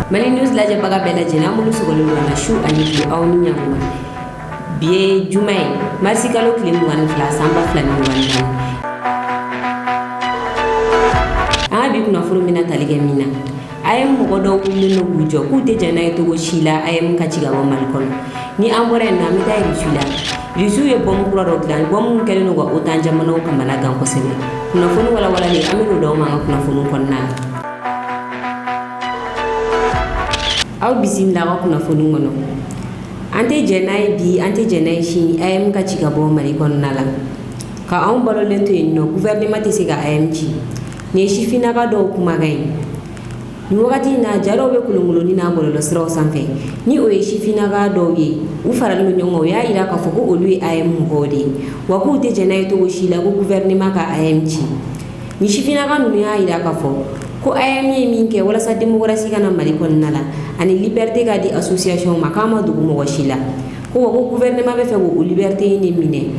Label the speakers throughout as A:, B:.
A: Mali news la jabaga bela jena mulu sogolo na shu ani bi awni nyangwa biye jumay marsi kalo klim wan fla samba flami wan abi kuna furu mina talige mina ayem mo do kullu no bujo ku te jana to go shila ayem ka ciga wa malkon ni ambore na mi tay risula risu ye bom kula do klan bom kele no go otanja mano kamana gan ko sebe kuna funu wala ni amiro do ma kuna funu kon nan aw bisimila ko kuna fonu ngono ante jenay bi ante jenay shi ayem ka ciga bo mari kon nala ka on balo lento no gouvernement te siga AMG ne shi fina ga do kuma gai ni wakati na jaro be kulungulo ni na bolo sro sanfe ni o shi fina ga do ye u faral no nyongo ya ira ka foko olu ayem ngode wa ku te jenay to shi la go gouvernement ka AMG ni shi fina ga no ya ira ka fo ko ayami minke wala sa demokrasi kana mali kon nala ani liberté ga di association makama dugu mo washila ko ko gouvernement be fe go liberté ni mine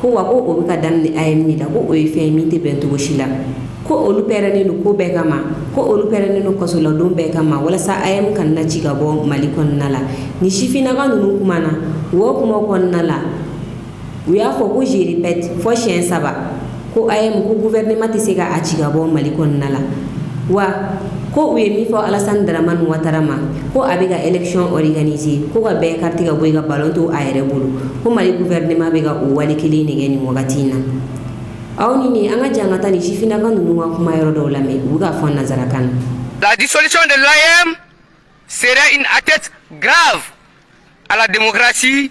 A: ko wa ko o ka danni ayami da ko o fe mi te bento washila ko o lu perani no ko be kama ko o lu perani no ko so la dum be kama wala sa ayam kan na ciga bo mali kon nala ni shifina ga no kuma na wo kuma kon nala we ya fo ko je répète fo chien saba ko ayam ko gouvernement te sega a ciga bo mali kon nala wa ko uye mi fo Alassane Dramane Ouattara ma ko abiga élection organisée ko ga be carte ga boyga ballon to ayre bulu ko mali gouvernement be ga o wali kili ne geni wagatina awni ni anga jangata ni shifina kan nuwa kuma yoro do lame buga fon nazarakan.
B: La dissolution de l'AM serait une atteinte grave à la démocratie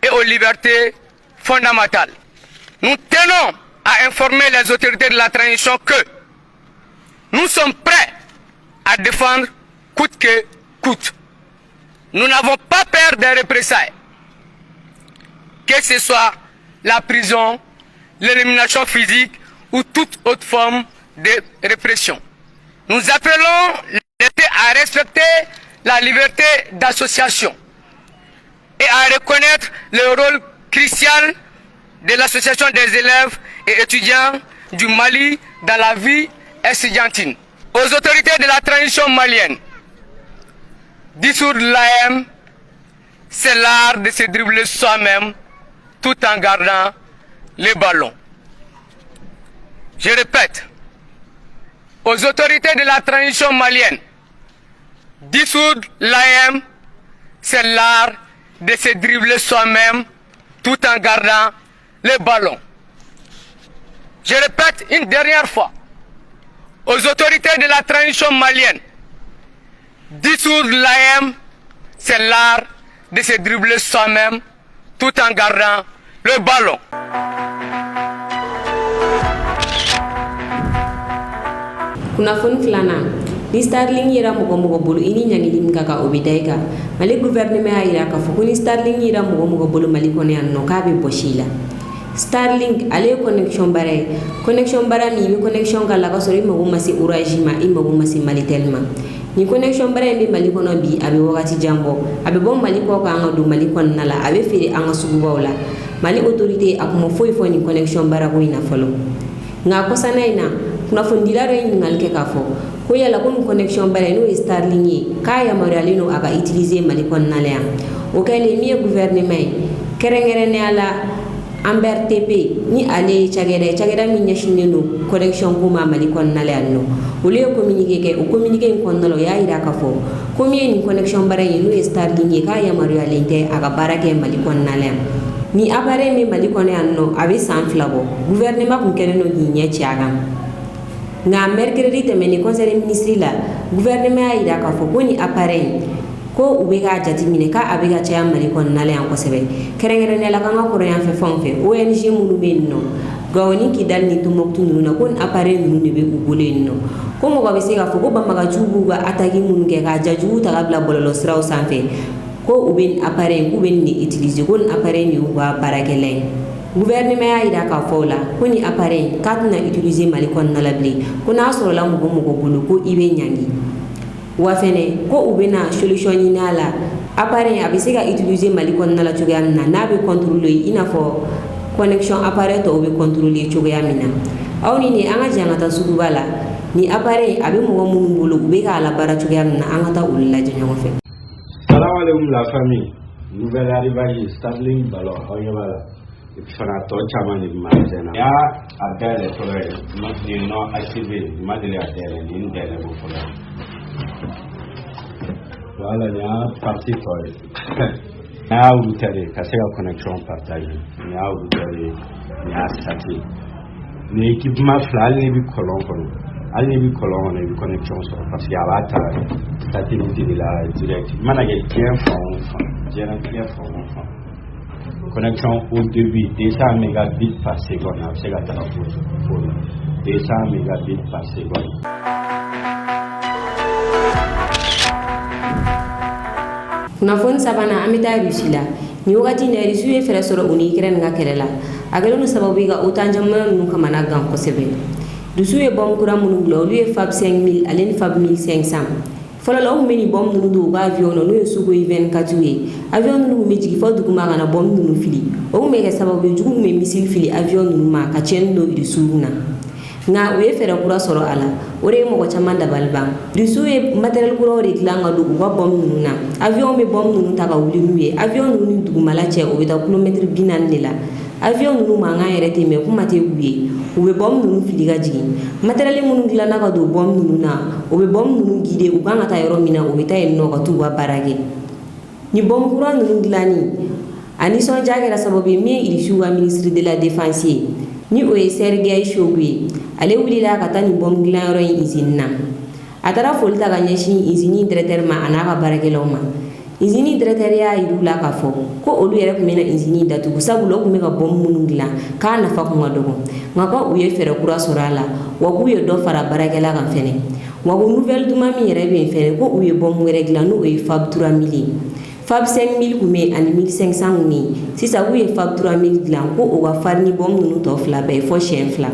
B: et aux libertés fondamentales. Nous tenons à informer les autorités de la transition que nous sommes prêts à défendre coûte que coûte. Nous n'avons pas peur des représailles, que ce soit la prison, l'élimination physique ou toute autre forme de répression. Nous appelons l'État à respecter la liberté d'association et à reconnaître le rôle crucial de l'association des élèves et étudiants du Mali dans la vie estudiantine. Aux autorités de la transition malienne, dissoudre l'AM, c'est l'art de se dribbler soi-même tout en gardant les ballons. Je répète, aux autorités de la transition malienne, dissoudre l'AM, c'est l'art de se dribbler soi-même tout en gardant les ballons. Je répète une dernière fois, aux autorités de la transition malienne, dissoudre l'AM, c'est l'art de se dribbler soi-même tout en gardant le ballon.
A: Kuna fon flana ni Starling yira mugo bulu ini nyangi lim kaka obidaika mali gouvernement ayira ka fo ni Starling yira mugo bulu mali kone anno kabe boshila Starlink ale connexion bara mi bi connexion kala ka sori mo masi urajima imbo masi mali telma ni connexion bara mi mali kono bi abe wakati jambo abe bom mali ko ka ngadu mali kon nala abe firi anga sugu wala mali autorité akumo foy fo ni connexion bara ko ina folo nga ko sanaina kuna fundila ro ni ngalke ka fo ko yala ko connexion bara no Starlink ka ya moralino aga utiliser mali kon nala o kale mi gouvernement kerengere ne ala Amber TP ni ale chageda mi nyashine no connexion ko ma mali kon nale anno ole communiquer o communiquer kon nalo ya ira ka fo ko mi ni connexion bare ni no Starlink ka ya mario alente aga barake mali kon nale ni apare mi mali kon anno abe san flabo gouvernement kun kene no ni nyachiaga nga mercredi temeni conseil ministre la gouvernement ya ira ka fo ko ni apare ko ubega jati mine ka abega chaya mali kon nale an ko sebe kerengere ne la kanga ko yan fe fonfe ONG munu benno gawni ki dal ni tumoktu nuna kon apare nunu be ubule no ko mo ga bese ga fo ko bamaga jubu ga atagi munu ke ga jaju ta gabla bololo sraw sanfe ko uben apare ku ben ni utiliser kon apare ni wa barakelen gouvernement ya ida ka fola ko ni apare katna utiliser mali kon nala ble ko na so la mo bulu ko ibe nyangi wafene ko ubena solution ni nala appareil abisega utiliser mali kon nala chogamna na be contrôler ina fo connexion appareil to be contrôler chogamina awni ni anga jangata sugubala ni appareil a bɛ mɔgɔ minnu bolo u bɛ k'a labaara cogoya min na an ka taa olu lajɛ ɲɔgɔn fɛ.
C: Salam alaikum la famille. Nouvelle arrivage Starlink Ballon Oyabala. Et puis fana tɔ caman de bɛ magasin na. N y'a dayɛlɛ fɔlɔ ye non activé n ma deli ka dayɛlɛ ni n dayɛlɛ ko fɔlɔ. Voilà n y'a parti tɔ ye. N y'a routé de ka se ka connexion partager. N y'a routé de n y'a starté. Ni équipement fila hali ni bɛ kɔlɔn kɔnɔ. Hali ni bɛ kɔlɔn kɔnɔ i bɛ connexion sɔrɔ parce que a b'a ta satellite de la direct. I mana kɛ diɲɛ fan o fan diɲɛ fan o fan. Connexion au début 200 mégabits par seconde a bɛ se ka taga fo 200 mégabits par seconde.
A: Kunnafoni sabanan an bɛ taa Rusi la ni wagati in na Rusi ye fɛɛrɛ sɔrɔ u ni Ukraine ka kɛlɛ la a kɛlen don sababu ye ka OTAN jamana ninnu kamana gan kosɛbɛ. Rusi ye bɔn kura minnu bila olu ye FAB 5000 ale ni FAB 1500 fɔlɔ la u tun bɛ nin bɔn ninnu don u ka avion na n'o ye Sukhoi 24 ye avion ninnu tun bɛ jigin fɔ duguma ka na bɔn ninnu fili o tun bɛ kɛ sababu ye jugu tun bɛ missile fili avion ninnu ma ka tiɲɛni don Rusiw na nka u ye fɛɛrɛ kura sɔrɔ a la o de ye mɔgɔ caman dabali ban Rusiw ye matériel kuraw de dilan ka don u ka bɔn ninnu na avion bɛ bɔn ninnu ta ka wuli n'u ye avion ninnu ni dugumala cɛ o bɛ taa kilomètre 40 de la avion ninnu mankan yɛrɛ tɛ mɛn kuma tɛ u ye u bɛ bɔn ninnu fili ka jigin matériel minnu dilanna ka don bɔn ninnu na o bɛ bɔn ninnu guider u kan ka taa yɔrɔ min na u bɛ taa yen nɔ ka t'u ka baara kɛ ni bɔn kura ninnu dilanni a nisɔndiya kɛra sababu ye min ye Rusiw ka ministre de la défense ye ni o ye Sergei Shoigu ye ale wulila ka taa nin bɔn dilanyɔrɔ in usine na a taara foli ta ka ɲɛsin usine directeur ma a n'a ka baarakɛlaw ma usine directeur y'a yir'u la k'a fɔ ko olu yɛrɛ tun bɛna usine datugu sabula u tun bɛ ka bɔn minnu dilan k'a nafa kun ka dɔgɔ nka ko u ye fɛɛrɛ kura sɔrɔ a la wa k'u ye dɔ fara baarakɛla kan fɛnɛ wa ko nouvelle duman min yɛrɛ bɛ yen fɛnɛ ko u ye bɔn wɛrɛ dilan n'o ye FAB 3000 ye FAB 5000 kun bɛ yen ani 1500 kun bɛ yen sisan k'u ye FAB 3000 dilan ko o ka farin ni bɔn ninnu tɔ fila bɛɛ ye fɔ siɲɛ fila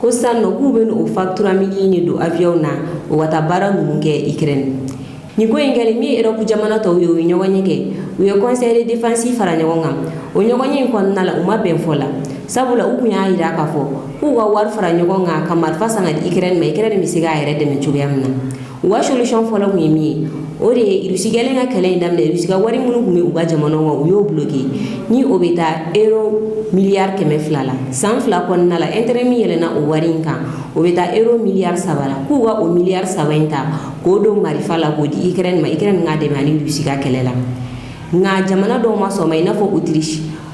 A: ko sisan nɔ k'u bɛ o FAB 3000 de don avion na o ka taa baara ninnu kɛ Ukraine ni ko in kɛlen min ye Europe jamana tɔw ye o ye ɲɔgɔn ye kɛ u ye conseil de défense fara ɲɔgɔn kan o ɲɔgɔnye in kɔnɔna la u ma bɛn fɔ la sabula u kun y'a jira k'a fɔ k'u ka wari fara ɲɔgɔn kan ka marifa san ka di Ukraine ma Ukraine bɛ se k'a yɛrɛ dɛmɛ cogoya min na u ka solution fɔlɔ kun ye min ye o de ye Rusi kɛlen ka kɛlɛ in daminɛ Rusi ka wari minnu kun bɛ u ka jamanaw kan u y'o bloqué ni o bɛ taa euro miliyari 200 la san fila kɔnɔna la intérêt min yɛlɛnna o wari in kan o bɛ taa euro miliyari 3 la k'u ka o miliyari 3 in ta k'o don marifa la k'o di Ukraine ma Ukraine k'a dɛmɛ ani Rusi ka kɛlɛ la nka jamana dɔw ma sɔn ma i n'a fɔ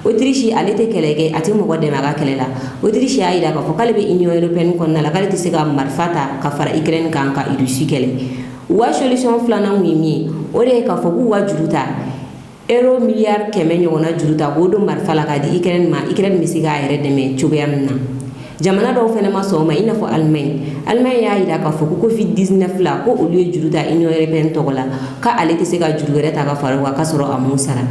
A: Autriche ale tɛ kɛlɛ kɛ a tɛ mɔgɔ dɛmɛ a ka kɛlɛ la Autriche y'a jira k'a fɔ k'ale bɛ Union européenne kɔnɔna la k'ale tɛ se ka marifa ta ka fara Ukraine kan ka Rusi kɛlɛ u ka solution filanan kun ye min ye o de ye k'a fɔ k'u ka juru ta euro miliyari 100 ɲɔgɔnna juru ta k'o don marifa la k'a di Ukraine ma Ukraine bɛ se k'a yɛrɛ dɛmɛ cogoya min na jamana dɔw fɛnɛ ma sɔn o ma i n'a fɔ Allemagne y'a jira k'a fɔ ko Covid 19 la ko olu ye juru ta Union européenne tɔgɔ la k'ale tɛ se ka juru wɛrɛ ta ka fara o kan k'a sɔrɔ a m'o sara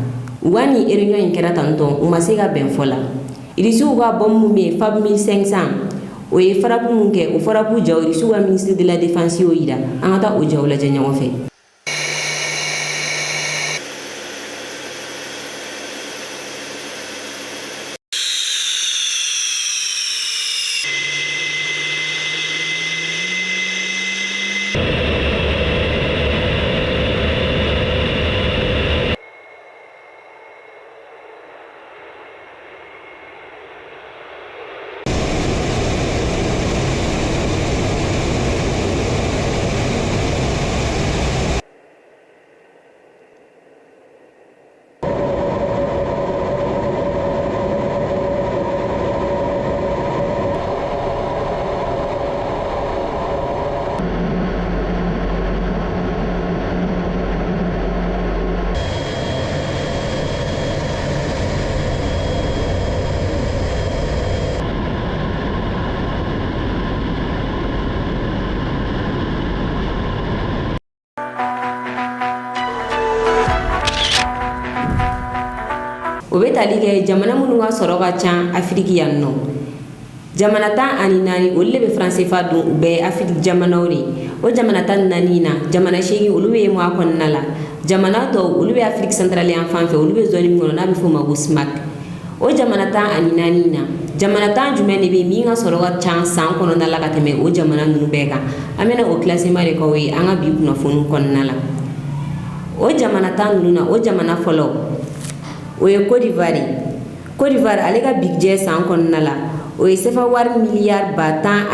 A: u ka nin réunion in kɛra tantɔ u ma se ka bɛn fɔ la Rusiw ka bɔn min bɛ yen FAB 1500 o ye farabu mun kɛ o farabu jaw Rusiw ka ministre de la défense y'o jira an ka taa o jaw lajɛ ɲɔgɔn fɛ. o bɛ tali kɛ jamana minnu ka sɔrɔ ka ca Afiriki yan nɔ jamana 14 olu de bɛ franc CFA dun u bɛɛ ye Afiriki jamanaw de o jamana 14 na jamana 8 olu bɛ mois kɔnɔna la jamana tɔw olu bɛ Afiriki centrale yan fan fɛ olu bɛ zone min kɔnɔ n'a bɛ f'o ma ko SMAC o jamana 14 na jamana tan jumɛn de bɛ min ka sɔrɔ ka ca san kɔnɔna la ka tɛmɛ o jamana ninnu bɛɛ kan an bɛna o classement de k'aw ye an ka bi kunnafoni kɔnɔna la o jamana tan ninnu na o jamana fɔlɔ o ye Côte d'Ivoire ale ka budget san kɔnɔna la o ye sefa wari miliyari 13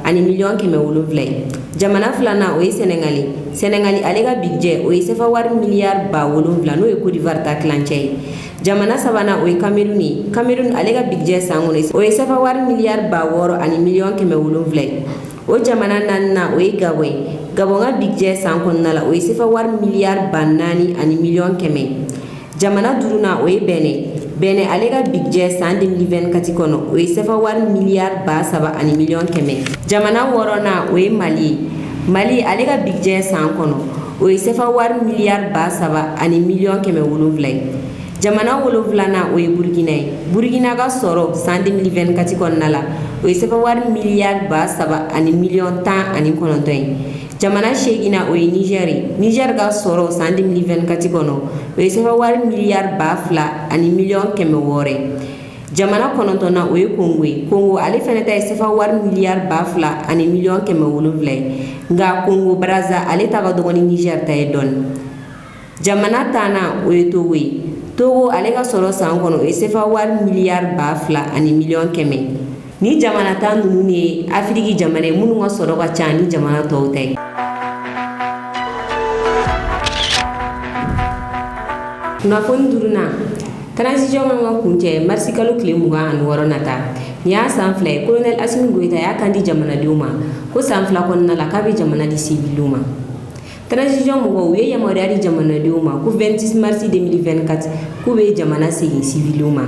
A: ani miliyɔn 700 ye jamana filanan o ye Sénégal ale ka budget o ye sefa wari miliyari 7000 n'o ye Côte d'Ivoire ta kilancɛ ye jamana sabanan o ye Cameroun ale ka budget san kɔnɔ o ye sefa wari miliyari 6000 ani miliyɔn 700 ye o jamana naaninan o ye Gabon ka budget san kɔnɔna la o ye sefa wari miliyari 4000 ani miliyɔn 100 jamana duurunan o ye Benin ale ka budget san 2024 kɔnɔ o ye sefa wari miliyari 3 ani miliyɔn 100 jamana wɔɔrɔnan o ye Mali ale ka budget san kɔnɔ o ye sefa wari miliyari 3 ani miliyɔn 700 ye jamana wolonfilanan o ye Burkina ka sɔrɔ san 2024 kɔnɔna la o ye sefa wari miliyari 3 ani miliyɔn 19 ye jamana seegina o ye Niger ka sɔrɔ san 2024 kɔnɔ o ye sefa wari miliyari 2 ani miliyɔn 600 ye jamana kɔnɔntɔnnan o ye Congo ale fɛnɛ ta ye sefa wari miliyari 2 ani miliyɔn 700 ye nka Congo Brazza ale ta ka dɔgɔ ni Niger ta ye dɔɔni jamana tannan o ye Togo ale ka sɔrɔ san kɔnɔ o ye sefa wari miliyari 2 ani miliyɔn 100 ni jamana tan ninnu ye Afiriki jamana ye minnu ka sɔrɔ ka ca ni jamana tɔw ta ye kunnafoni duurunan transition kan ka kuncɛ marisi kalo tile 26 nata ni y'a san 2 ye colonel Assimi Goïta y'a kan di jamanadenw ma ko san 2 kɔnɔna la k'a bɛ jamana di civiliw ma transition mɔgɔw u ye yamaruya di jamanadenw ma ko 26 mars 2024 k'u bɛ jamana segin civiliw ma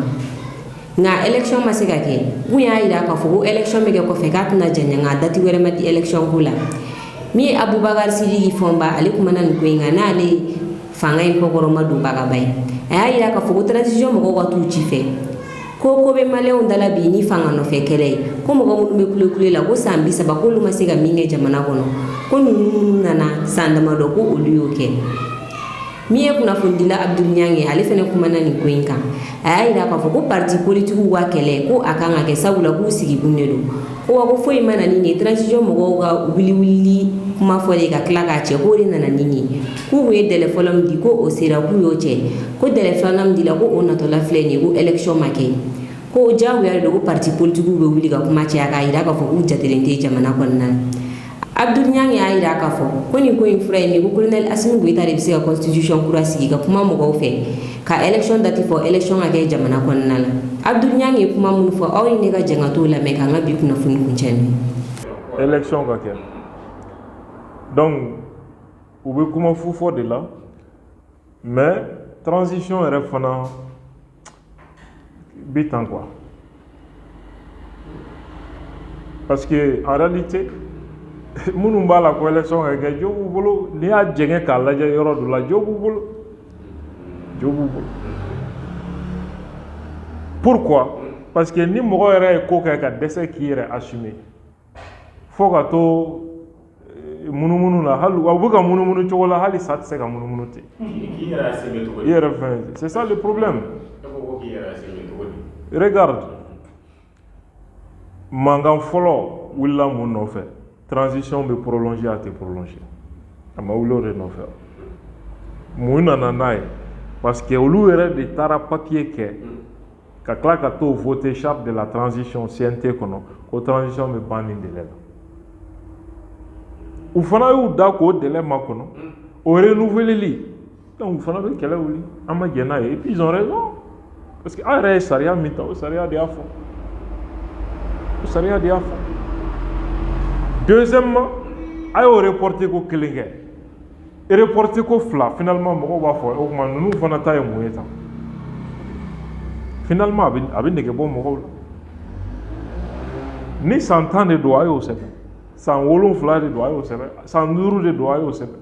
A: nka élection ma se ka kɛ mun y'a jira k'a fɔ ko élection bɛ kɛ kɔfɛ k'a tɛna janya nka dati wɛrɛ ma di élection ko la min ye Abubakar Sidiki Fɔnba ale kumana nin ko in kan n'ale fanga in kɔkɔrɔma don bagaba ye a y'a jira k'a fɔ ko transition mɔgɔw ka t'u ci fɛ ko bɛ maliyɛnw dala bi ni fanga nɔfɛ kɛlɛ ye ko mɔgɔ minnu bɛ kule la ko san 30 k'olu ma se ka min kɛ jamana kɔnɔ ko ninnu nana san damadɔ ko olu y'o kɛ min ye kunnafonidila Abdul Niang ale fɛnɛ kumana nin ko in kan a y'a jira k'a fɔ ko parti politiques ka kɛlɛ ko a kan ka kɛ sabula k'u sigikun de don ko wa ko foyi ma na nin ye transition mɔgɔw ka wuli kuma fɔlen ka tila k'a cɛ k'o de nana nin ye k'u ye dɛlɛ fɔlɔ min di ko o sera k'u y'o cɛ ko dɛlɛ filanan min dila ko o natɔla filɛ nin ye ko élection ma kɛ ko o diyagoya de don ko parti politiques bɛ wuli ka kuma caya k'a jira k'a fɔ k'u jatelen tɛ jamana kɔnɔna na Abdul Niang y'a jira k'a fɔ ko nin ko in fura ye min ko colonel Assimi Goïta de bɛ se ka constitution kura sigi ka kuma mɔgɔw fɛ ka élection date fɔ élection ka kɛ jamana kɔnɔna la Abdul Niang ye kuma minnu fɔ aw ye ne ka jɛn ka t'o lamɛn k'an ka bi kunnafoni kuncɛ n'o ye
D: élection ka kɛ donc u bɛ kuma fu fɔ de la mais transition yɛrɛ fana bi tan quoi parce que en réalité minnu b'a la ko élection ka kɛ jo b'u bolo n'i y'a jɛngɛ k'a lajɛ yɔrɔ dɔ la jo b'u bolo pourquoi parce que ni mɔgɔ yɛrɛ ye ko kɛ ka dɛsɛ k'i yɛrɛ assumer fo ka to munumunu la hali wa bɛ ka munumunu cogo la hali sa tɛ se ka munumunu ten i yɛrɛ fɛn c'est ça le problème regarde mankan fɔlɔ wulila mun nɔfɛ transition bɛ prolonger a tɛ prolonger a ma wuli o de nɔfɛ mun nana n'a ye parce que olu yɛrɛ de taara papier kɛ ka tila ka t'o voter charte de la transition CNT kɔnɔ ko transition bɛ ban nin délai la u fana y'u da k'o délai makɔnɔ o renouveleli donc u fana bɛ kɛlɛ wuli an ma jɛn n'a ye et puis ils ont raison parce que an yɛrɛ ye sariya min ta o sariya de y'a fɔ deuxièmement a y'o reporter ko kelen kɛ reporter ko fila finalement mɔgɔw b'a fɔ o tuma ninnu fana ta ye mun ye tan finalement a bɛ nege bɔ mɔgɔw la ni san 10 de don a y'o sɛbɛn san 7 de don a y'o sɛbɛn san 5 de don a y'o sɛbɛn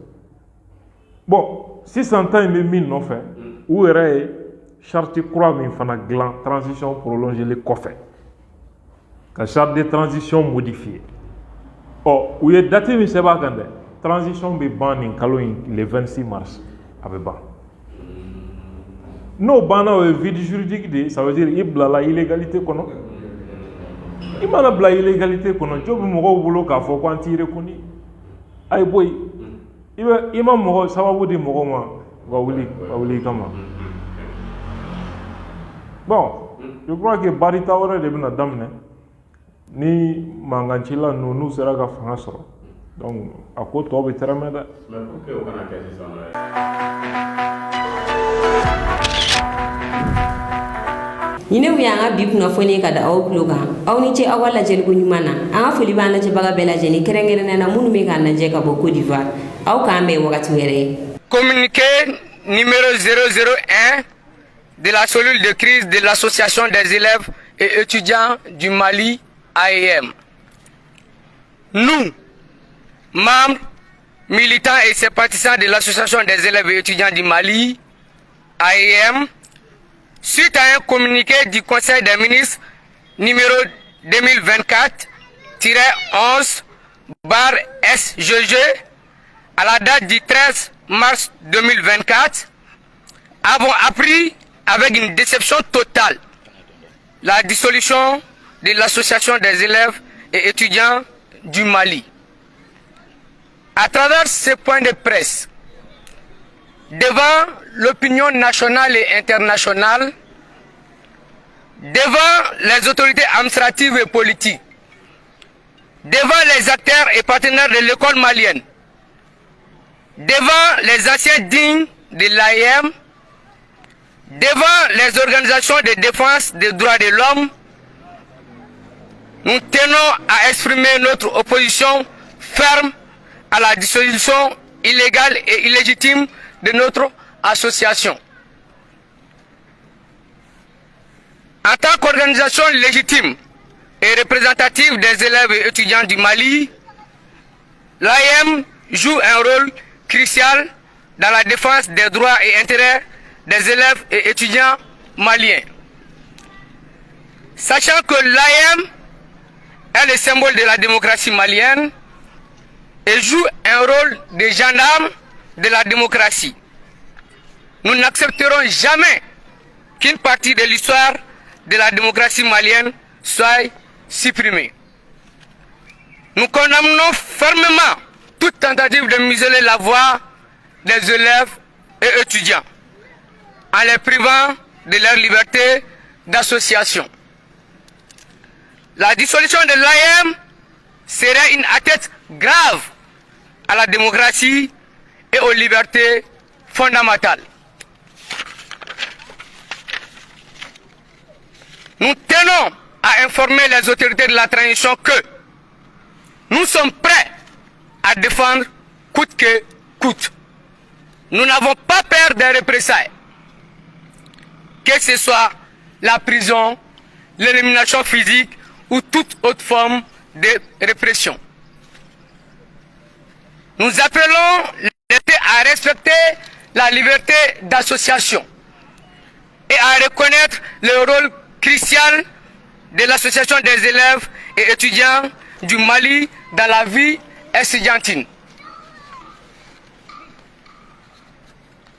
D: bon sisan ta in bɛ min nɔfɛ u yɛrɛ ye charte kura min fana dilan transition prolongée kɔfɛ ka charte de transition modifier u ye date min sɛbɛn a kan dɛ transition bɛ ban nin kalo in le 26 mars a bɛ ban n'o banna o ye vide juridique de ça veut dire i bilala illégalité kɔnɔ i mana bila illégalité kɔnɔ jo bɛ mɔgɔw bolo k'a fɔ ko an t'i reconnu a ye bɔ yen i ma mɔgɔ sababu di mɔgɔw ma ka wuli i kama bon je crois que barita wɛrɛ de bɛna daminɛ ni mangancila ninnu n'u sera ka fanga sɔrɔ donc a ko tɔ bɛ tɛrɛmɛ dɛ.
C: mais pour que o kana kɛ sisan
A: ɲinɛ y'an ka bi kunnafoni ka da aw tulo kan aw ni ce aw ka lajɛliko ɲuman na an ka foli b'an lajɛbaga bɛɛ lajɛlen kɛrɛnkɛrɛnnen na minnu bɛ k'an lajɛ ka bɔ Côte d'Ivoire aw k'an bɛn wagati wɛrɛ.
B: Communiqué numéro 001 de la cellule de crise de l'association des élèves et étudiants du Mali, AEM. Nous, membres, militants et sympathisants de l'association des élèves et étudiants du Mali, AEM, suite à un communiqué du Conseil des ministres numéro 2024-11/SGG à la date du 13 mars 2024, avons appris avec une déception totale la dissolution de l'association des élèves et étudiants du Mali. À travers ce point de presse, devant l'opinion nationale et internationale, devant les autorités administratives et politiques, devant les acteurs et partenaires de l'école malienne, devant les anciens dignes de l'AEM, devant les organisations de défense des droits de l'homme, nous tenons à exprimer notre opposition ferme à la dissolution illégale et illégitime de notre association. En tant qu'organisation légitime et représentative des élèves et étudiants du Mali, l'AEM joue un rôle crucial dans la défense des droits et intérêts des élèves et étudiants maliens. Sachant que l'AEM est le symbole de la démocratie malienne et joue un rôle de gendarme de la démocratie, nous n'accepterons jamais qu'une partie de l'histoire de la démocratie malienne soit supprimée. Nous condamnons fermement toute tentative de museler la voix des élèves et étudiants en les privant de leur liberté d'association. La dissolution de l'AEM serait une atteinte grave à la démocratie et aux libertés fondamentales. Nous tenons à informer les autorités de la transition que nous sommes prêts à défendre coûte que coûte. Nous n'avons pas peur des représailles, que ce soit la prison, l'élimination physique ou toute autre forme de répression. Nous appelons l'État à respecter la liberté d'association et à reconnaître le rôle crucial de l'association des élèves et étudiants du Mali dans la vie estudiantine.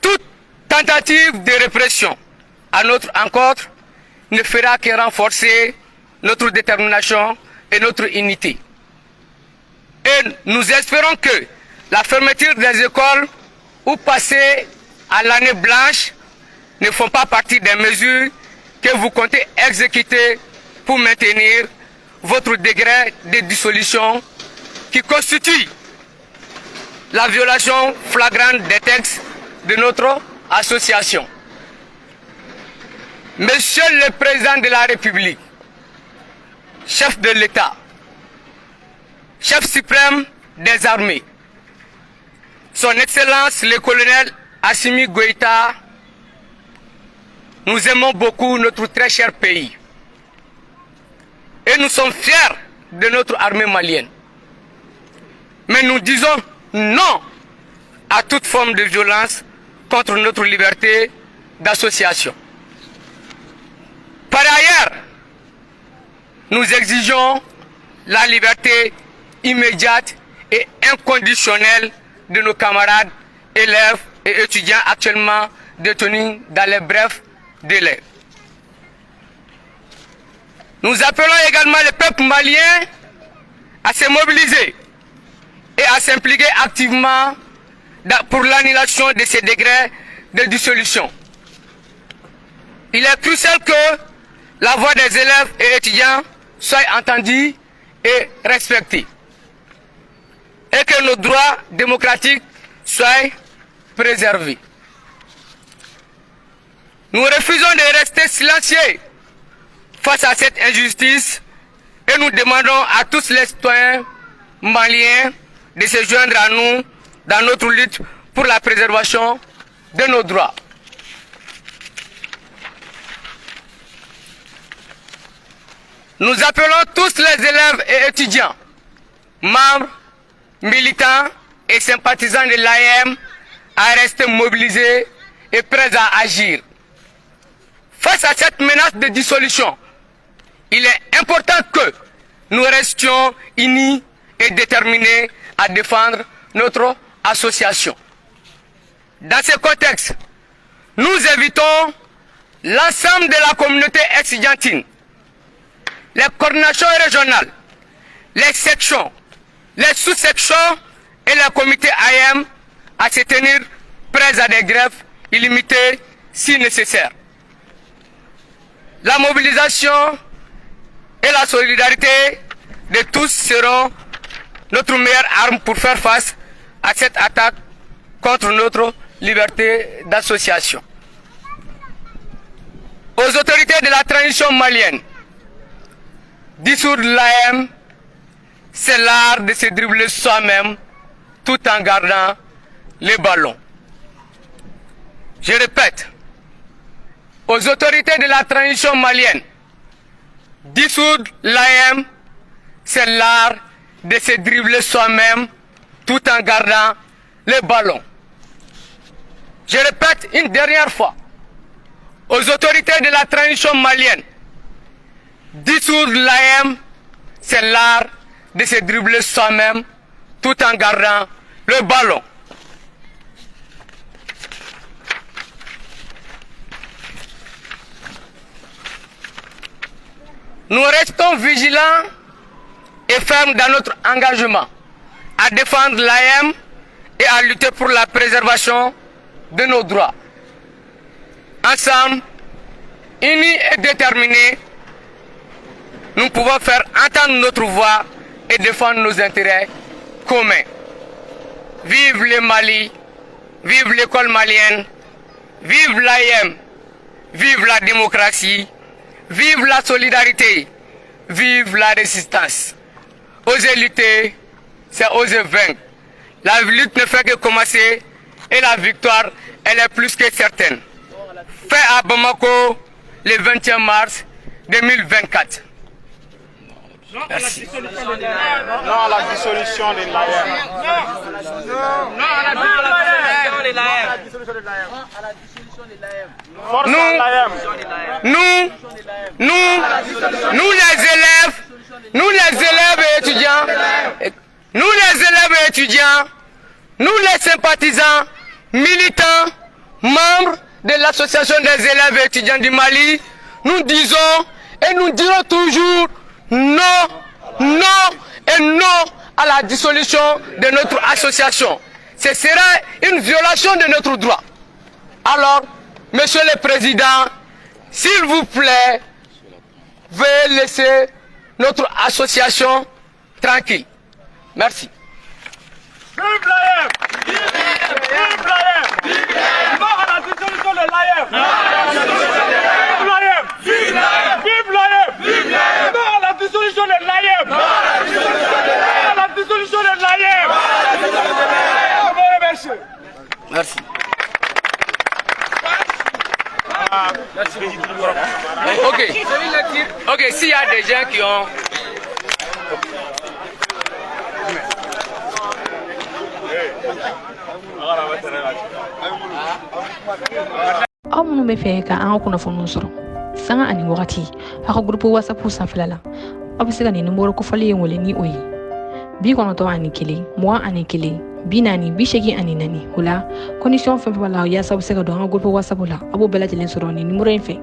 B: Toute tentative de répression à notre encontre ne fera que renforcer notre détermination et notre unité. Et nous espérons que la fermeture des écoles ou passer à l'année blanche ne font pas partie des mesures que vous comptez exécuter pour maintenir votre degré de dissolution qui constitue la violation flagrante des textes de notre association. Monsieur le Président de la République, chef de l'État, chef suprême des armées, Son Excellence le colonel Assimi Goïta, nous aimons beaucoup notre très cher pays. Et nous sommes fiers de notre armée malienne. Mais nous disons non à toute forme de violence contre notre liberté d'association. Par ailleurs, nous exigeons la liberté immédiate et inconditionnelle de nos camarades, élèves et étudiants actuellement détenus dans les brefs délais. Nous appelons également le peuple malien à se mobiliser et à s'impliquer activement pour l'annulation de ces décrets de dissolution. Il est crucial que la voix des élèves et étudiants soit entendue et respectée et que nos droits démocratiques soient préservés. Nous refusons de rester silencieux face à cette injustice et nous demandons à tous les citoyens maliens de se joindre à nous dans notre lutte pour la préservation de nos droits. Nous appelons tous les élèves et étudiants, membres, militants et sympathisants de l'AEM à rester mobilisés et prêts à agir. Face à cette menace de dissolution, il est important que nous restions unis et déterminés à défendre notre association. Dans ce contexte, nous invitons l'ensemble de la communauté estudiantine, les coordinations régionales, les sections, les sous-sections et les comités AM à se tenir prêts à des grèves illimitées si nécessaire. La mobilisation et la solidarité de tous seront notre meilleure arme pour faire face à cette attaque contre notre liberté d'association. Aux autorités de la transition malienne, dissoudre l'AM, c'est l'art de se dribbler soi-même tout en gardant les ballons. Je répète, aux autorités de la transition malienne, dissoudre l'AM, c'est l'art de se dribbler soi-même tout en gardant les ballons. Je répète une dernière fois, aux autorités de la transition malienne, dissoudre l'AM, c'est l'art de se dribbler soi-même tout en gardant le ballon. Nous restons vigilants et fermes dans notre engagement à défendre l'AM et à lutter pour la préservation de nos droits. Ensemble, unis et déterminés, nous pouvons faire entendre notre voix et défendre nos intérêts communs. Vive le Mali, vive l'école malienne, vive l'AM, vive la démocratie, vive la solidarité, vive la résistance. Oser lutter, c'est oser vaincre. La lutte ne fait que commencer et la victoire, elle est plus que certaine. Fait à Bamako le 21 mars 2024. Merci.
E: Non à la dissolution de l'AM.
B: Non à la dissolution de l'AM. Nous les élèves et étudiants, nous les sympathisants, militants, membres de l'association des élèves et étudiants du Mali, nous disons et nous dirons toujours non, non et non à la dissolution de notre association. Ce serait une violation de notre droit. Alors, Monsieur le Président, s'il vous plaît, veuillez laisser notre association tranquille. Merci.
E: Vive l'AM! Vive l'AM! Non à la dissolution de l'AM! Vive l'AM! Vive l'AM! Vive l'AM! Non à la dissolution de l'AM! Non à la dissolution de l'AM! Je vous remercie.
B: Merci. Ok, s'il y a des gens qui ont...
F: aw minnu bɛ fɛ ka an ka kunnafoniw sɔrɔ sanga ani wagati a ka grupu whatsapp sanfɛla la aw bɛ se ka nin nimoro kofɔli ye wele ni o ye 91 21 40 84 o la condition fɛn fɛn b'a la yaasa aw bɛ se ka don an ka grupu whatsapp la a b'o bɛɛ lajɛlen sɔrɔ nin nimoro in fɛ